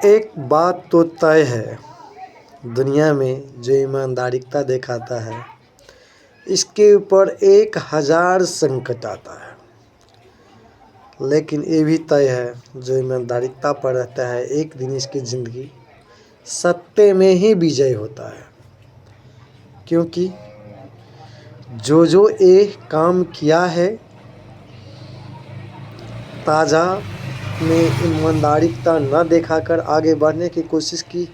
एक बात तो तय है, दुनिया में जो ईमानदारिता दिखाता है इसके ऊपर 1000 संकट आता है, लेकिन ये भी तय है जो ईमानदारिता पर रहता है एक दिन इसकी ज़िंदगी सत्य में ही विजय होता है। क्योंकि जो ये काम किया है, ताज़ा में ईमानदारिता न दिखाकर आगे बढ़ने की कोशिश की,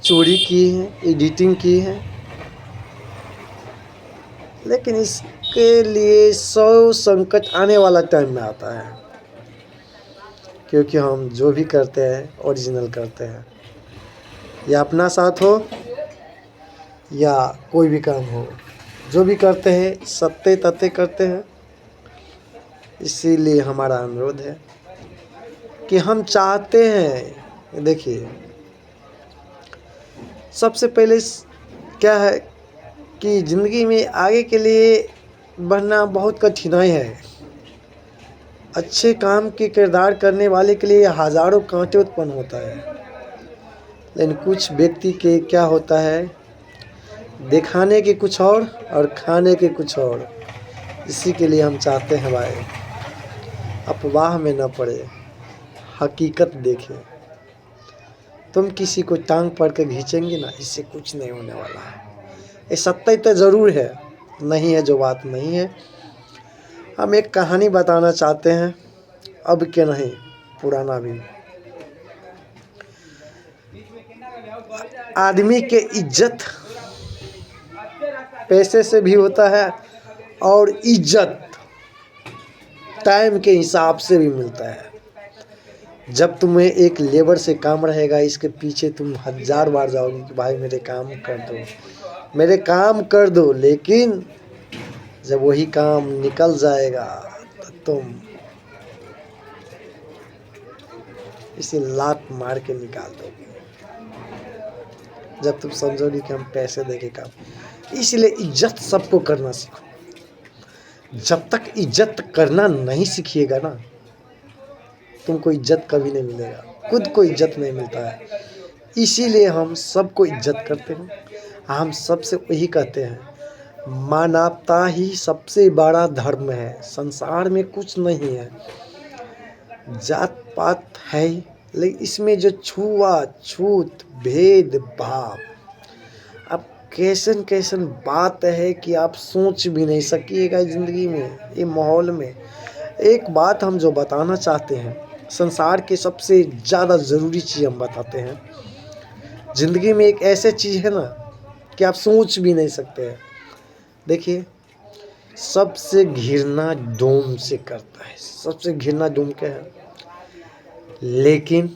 चोरी की है, एडिटिंग की है, लेकिन इसके लिए 100 संकट आने वाला टाइम में आता है। क्योंकि हम जो भी करते हैं ओरिजिनल करते हैं, या अपना साथ हो या कोई भी काम हो, जो भी करते हैं सत्य तथ्य करते हैं। इसीलिए हमारा अनुरोध है कि हम चाहते हैं, देखिए सबसे पहले क्या है कि ज़िंदगी में आगे के लिए बढ़ना बहुत कठिनाई है। अच्छे काम के किरदार करने वाले के लिए हज़ारों कांटे उत्पन्न होता है, लेकिन कुछ व्यक्ति के क्या होता है, दिखाने के कुछ और खाने के कुछ और। इसी के लिए हम चाहते हैं भाई अफवाह में न पड़े, हकीकत देखें। तुम किसी को टांग पकड़ के खींचेंगे ना, इससे कुछ नहीं होने वाला है। ये सत्य तो ज़रूर है, नहीं है जो बात नहीं है। हम एक कहानी बताना चाहते हैं, अब के नहीं पुराना भी। आदमी के इज्जत पैसे से भी होता है और इज्जत टाइम के हिसाब से भी मिलता है। जब तुम्हें एक लेबर से काम रहेगा, इसके पीछे तुम 1000 बार जाओगे कि भाई मेरे काम कर दो, मेरे काम कर दो, लेकिन जब वही काम निकल जाएगा तो तुम इसे लात मार के निकाल दोगे। जब तुम समझोगे कि हम पैसे देके काम। इसलिए इज्जत सबको करना सीखो। जब तक इज्जत करना नहीं सीखिएगा ना, तुमको इज्जत कभी नहीं मिलेगा। खुद को इज्जत नहीं मिलता है, इसीलिए हम सबको इज्जत करते हैं। हम सबसे वही कहते हैं, मानवता ही सबसे बड़ा धर्म है। संसार में कुछ नहीं है, जात पात है, लेकिन इसमें जो छूआछूत भेदभाव, अब कैसन कैसन बात है कि आप सोच भी नहीं सकिएगा ज़िंदगी में, ये माहौल में। एक बात हम जो बताना चाहते हैं, संसार के सबसे ज़्यादा ज़रूरी चीज़ हम बताते हैं। ज़िंदगी में एक ऐसी चीज़ है ना कि आप सोच भी नहीं सकते हैं। देखिए, सबसे घृणा डोम से करता है। सबसे घृणा डोम क्या है? लेकिन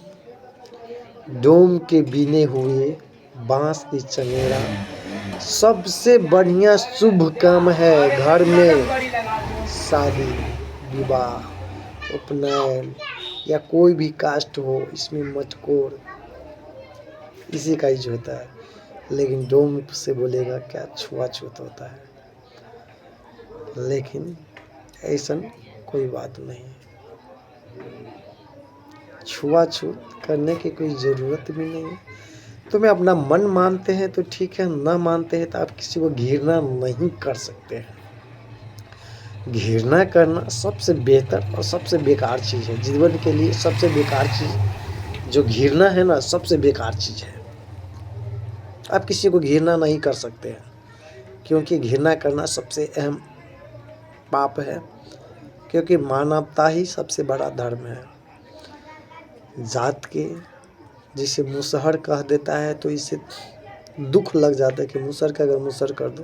डोम के बिने हुए बांस की चंगेरा सबसे बढ़िया शुभ काम है। घर में शादी विवाह उपनयन या कोई भी कास्ट हो, इसमें मटकोर इसी का यूज होता है। लेकिन डोम से बोलेगा क्या छुआछूत होता है, लेकिन ऐसा कोई बात नहीं। छुआछूत करने की कोई ज़रूरत भी नहीं है। तुम्हें अपना मन मानते हैं तो ठीक है, ना मानते हैं तो आप किसी को घृणा नहीं कर सकते हैं। घृणा करना सबसे बेहतर और सबसे बेकार चीज़ है। जीवन के लिए सबसे बेकार चीज़ जो घृणा है ना, सबसे बेकार चीज़ है। आप किसी को घृणा नहीं कर सकते हैं, क्योंकि घृणा करना सबसे अहम पाप है। क्योंकि मानवता ही सबसे बड़ा धर्म है। जात के जिसे मुसहर कह देता है तो इसे दुख लग जाता है कि मुसहर का अगर मुसहर कर दो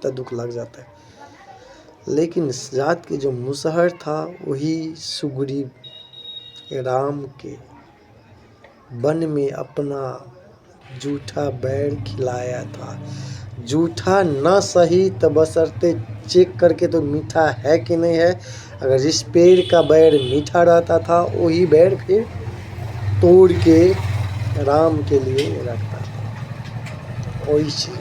तो दुख लग जाता है। लेकिन इस जात के जो मुसहर था वही सुग्रीव राम के वन में अपना जूठा बैर खिलाया था। जूठा न सही तो बशर्ते चेक करके तो मीठा है कि नहीं है। अगर इस पेड़ का बैर मीठा रहता था, वही बैर फिर तोड़ के राम के लिए रखता था। वही चीज़